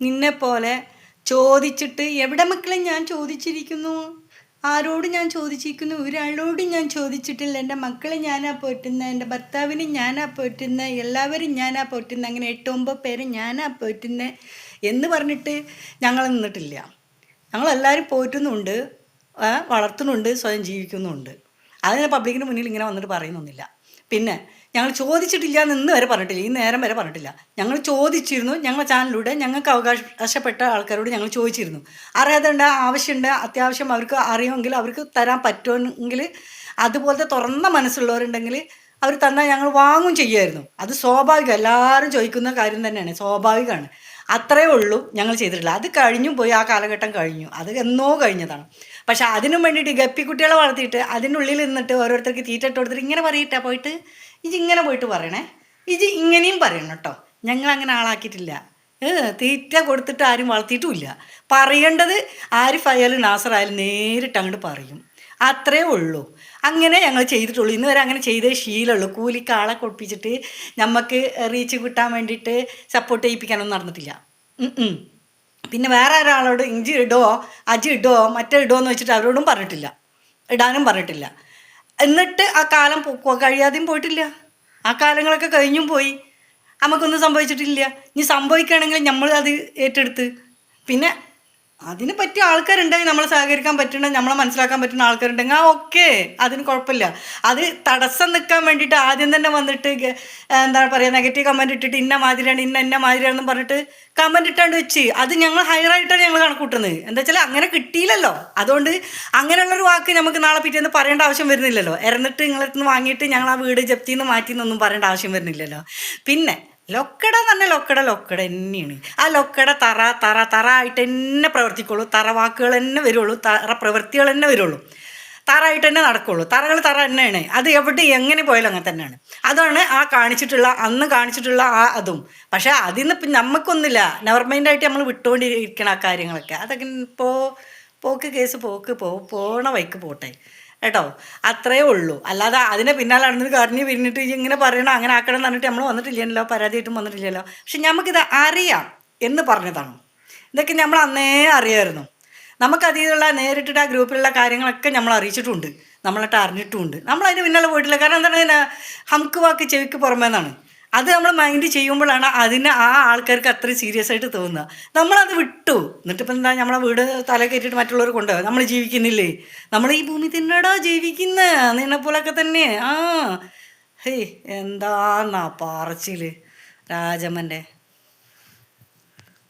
നിന്നെപ്പോലെ ചോദിച്ചിട്ട് എവിടെ മക്കളെ ഞാൻ ചോദിച്ചിരിക്കുന്നു? ആരോട് ഞാൻ ചോദിച്ചിരിക്കുന്നു? ഒരാളോടും ഞാൻ ചോദിച്ചിട്ടില്ല. എൻ്റെ മക്കളെ ഞാനാ പോറ്റുന്നത്, എൻ്റെ ഭർത്താവിനെ ഞാനാ പോറ്റുന്നത്, എല്ലാവരും ഞാനാ പോറ്റുന്നത്, അങ്ങനെ 8 9 പേരെ ഞാനാ പോറ്റുന്നത് എന്ന് പറഞ്ഞിട്ട് ഞങ്ങൾ നിന്നിട്ടില്ല. ഞങ്ങളെല്ലാവരും പോറ്റുന്നുണ്ട്, വളർത്തുന്നുണ്ട്, സ്വയം ജീവിക്കുന്നുമുണ്ട്. അതിന് പബ്ലിക്കിന് മുന്നിൽ ഇങ്ങനെ വന്നിട്ട് പറയുന്നൊന്നുമില്ല. പിന്നെ ഞങ്ങൾ ചോദിച്ചിട്ടില്ല എന്ന് വരെ പറഞ്ഞിട്ടില്ല, ഈ നേരം വരെ പറഞ്ഞിട്ടില്ല. ഞങ്ങൾ ചോദിച്ചിരുന്നു, ഞങ്ങളുടെ ചാനലിലൂടെ ഞങ്ങൾക്ക് അവകാശപ്പെട്ട ആൾക്കാരോട് ഞങ്ങൾ ചോദിച്ചിരുന്നു. അറിയാതുണ്ട്, ആവശ്യമുണ്ട്, അത്യാവശ്യം അവർക്ക് അറിയുമെങ്കിൽ അവർക്ക് തരാൻ പറ്റുമെങ്കിൽ, അതുപോലത്തെ തുറന്ന മനസ്സുള്ളവരുണ്ടെങ്കിൽ അവർ തന്നാൽ ഞങ്ങൾ വാങ്ങും ചെയ്യുമായിരുന്നു. അത് സ്വാഭാവികം, എല്ലാവരും ചോദിക്കുന്ന കാര്യം തന്നെയാണ്, സ്വാഭാവികമാണ്. അത്രയേ ഉള്ളൂ ഞങ്ങൾ ചെയ്തിട്ടില്ല. അത് കഴിഞ്ഞും പോയി, ആ കാലഘട്ടം കഴിഞ്ഞു, അത് എന്നോ കഴിഞ്ഞതാണ്. പക്ഷെ അതിനും വേണ്ടിയിട്ട് ഗപ്പിക്കുട്ടികളെ വളർത്തിയിട്ട് അതിനുള്ളിൽ നിന്നിട്ട് ഓരോരുത്തർക്ക് തീറ്റ ഇട്ട് കൊടുത്തിട്ട് ഇങ്ങനെ പറയിട്ടാ പോയിട്ട് ഇങ്ങനെ പോയിട്ട് പറയണേ, ഇങ്ങനെയും പറയണം കേട്ടോ. ഞങ്ങൾ അങ്ങനെ ആളാക്കിയിട്ടില്ല. തീറ്റ കൊടുത്തിട്ട് ആരും വളർത്തിയിട്ടുമില്ല. പറയേണ്ടത് ആരിഫായാലും നാസറായാലും നേരിട്ട് അങ്ങോട്ട് പറയും, അത്രേ ഉള്ളൂ. അങ്ങനെ ഞങ്ങൾ ചെയ്തിട്ടുള്ളൂ. ഇന്ന് വരെ അങ്ങനെ ചെയ്തേ ശീലമുള്ളൂ. കൂലിക്ക് ആളെ കൊടുപ്പിച്ചിട്ട് നമുക്ക് റീച്ച് കിട്ടാൻ വേണ്ടിയിട്ട് സപ്പോർട്ട് ചെയ്യിപ്പിക്കാനൊന്നും നടന്നിട്ടില്ല. പിന്നെ വേറെ ഒരാളോട് ഇഞ്ചി ഇടുമോ അജി ഇടുമോ മറ്റേ ഇടുമോ എന്ന് വെച്ചിട്ട് അവരോടും പറഞ്ഞിട്ടില്ല, ഇടാനും പറഞ്ഞിട്ടില്ല. എന്നിട്ട് ആ കാലം കഴിയാതെയും പോയിട്ടില്ല. ആ കാലങ്ങളൊക്കെ കഴിഞ്ഞും പോയി, നമുക്കൊന്നും സംഭവിച്ചിട്ടില്ല. ഇനി സംഭവിക്കുകയാണെങ്കിൽ നമ്മൾ അത് ഏറ്റെടുത്ത്, പിന്നെ അതിന് പറ്റിയ ആൾക്കാരുണ്ടെങ്കിൽ നമ്മളെ സഹകരിക്കാൻ പറ്റുന്ന, നമ്മളെ മനസ്സിലാക്കാൻ പറ്റുന്ന ആൾക്കാരുണ്ടെങ്കിൽ ഓക്കെ, അതിന് കുഴപ്പമില്ല. അത് തടസ്സം നിൽക്കാൻ വേണ്ടിയിട്ട് ആദ്യം തന്നെ വന്നിട്ട് എന്താ പറയുക, നെഗറ്റീവ് കമൻറ്റ് ഇട്ടിട്ട് ഇന്ന മാതിരിയാണ് ഇന്ന മാതിരിയാണെന്ന് പറഞ്ഞിട്ട് കമൻറ്റ് ഇട്ടാണ്ട് വെച്ച് അത് ഞങ്ങൾ ഹയറായിട്ടാണ് ഞങ്ങൾ കണക്കൂട്ടുന്നത്. എന്താ വെച്ചാൽ അങ്ങനെ കിട്ടിയില്ലല്ലോ. അതുകൊണ്ട് അങ്ങനെയുള്ളൊരു വാക്ക് നമുക്ക് നാളെ പിറ്റേന്ന് പറയേണ്ട ആവശ്യം വരുന്നില്ലല്ലോ. ഇറന്നിട്ട് നിങ്ങളടുത്ത് നിന്ന് വാങ്ങിയിട്ട് ഞങ്ങൾ ആ വീട് ജപ്തിന്ന് മാറ്റിന്നൊന്നും പറയേണ്ട ആവശ്യം വരുന്നില്ലല്ലോ. പിന്നെ ലൊക്കട തന്നെ ലൊക്കട തന്നെയാണ്. ആ ലൊക്കട തറ ആയിട്ട് തന്നെ പ്രവർത്തിക്കുള്ളൂ, തറ വാക്കുകൾ തന്നെ വരുള്ളൂ, തറ പ്രവൃത്തികൾ തന്നെ വരുള്ളൂ, തറ ആയിട്ട് തന്നെ നടക്കുള്ളൂ. തറകൾ തറ തന്നെയാണ്. അത് എവിടെ എങ്ങനെ പോയാലും അങ്ങനെ തന്നെയാണ്. അതാണ് അന്ന് കാണിച്ചിട്ടുള്ള ആ അതും. പക്ഷേ അതിൽ നിന്ന് നമുക്കൊന്നുമില്ല, നെവർ മൈൻഡായിട്ട് നമ്മൾ വിട്ടുകൊണ്ടിരിക്കണം ആ കാര്യങ്ങളൊക്കെ. അതൊക്കെ പോക്ക് കേസ് പോണ വഴിക്ക് പോട്ടെ കേട്ടോ, അത്രയേ ഉള്ളൂ. അല്ലാതെ അതിനെ പിന്നാലെ നടന്നിട്ട് കറിഞ്ഞ് പിരിഞ്ഞിട്ട് ഇങ്ങനെ പറയണം അങ്ങനെ ആക്കണം എന്ന് പറഞ്ഞിട്ട് നമ്മൾ വന്നിട്ടില്ലല്ലോ, പരാതിയായിട്ടും വന്നിട്ടില്ലല്ലോ. പക്ഷെ നമുക്കിത് അറിയാം എന്ന് പറഞ്ഞതാണ്. ഇതൊക്കെ നമ്മൾ അന്നേ അറിയാമായിരുന്നു. നമുക്കതിലുള്ള നേരിട്ടിട്ട് ആ ഗ്രൂപ്പിലുള്ള കാര്യങ്ങളൊക്കെ നമ്മൾ അറിയിച്ചിട്ടുണ്ട്, നമ്മളിട്ട് അറിഞ്ഞിട്ടുമുണ്ട്. നമ്മളതിന് പിന്നാലെ പോയിട്ടില്ല. കാരണം എന്താണ്, ഹംക്ക് വാക്ക് ചെവിക്ക് പുറമേന്നാണ്. അത് നമ്മൾ മൈൻഡ് ചെയ്യുമ്പോഴാണ് അതിന് ആ ആൾക്കാർക്ക് അത്രയും സീരിയസ് ആയിട്ട് തോന്നുക. നമ്മളത് വിട്ടു. എന്നിട്ടിപ്പോൾ എന്താ, നമ്മളെ വീട് തല കയറ്റിയിട്ട് മറ്റുള്ളവർ കൊണ്ടുപോകും. നമ്മൾ ജീവിക്കുന്നില്ലേ? നമ്മൾ ഈ ഭൂമി തന്നെടാ ജീവിക്കുന്നത്, നിന്നെപ്പോലൊക്കെ തന്നെ. ഹേയ് എന്താന്നാ പറച്ചില് രാജമ്മൻ്റെ.